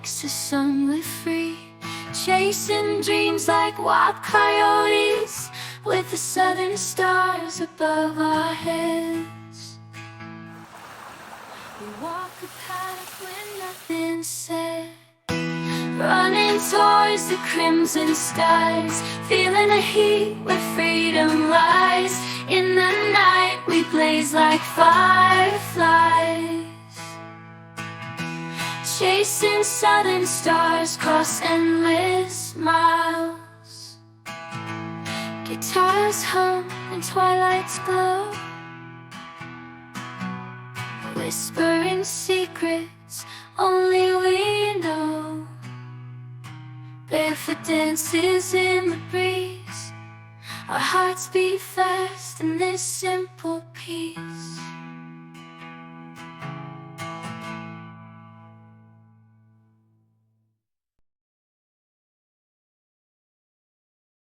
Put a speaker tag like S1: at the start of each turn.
S1: next to sun we're free, chasing dreams like wild coyotes, with the southern stars above our heads. We walk a path when nothing's said, running towards the crimson skies, feeling the heat where freedom lies. In the night we blaze like fireflies, chasing southern stars across endless miles. Guitars hum and twilights glow, whispering secrets only we know. Barefoot dances in the breeze, our hearts beat fast in this simple peace.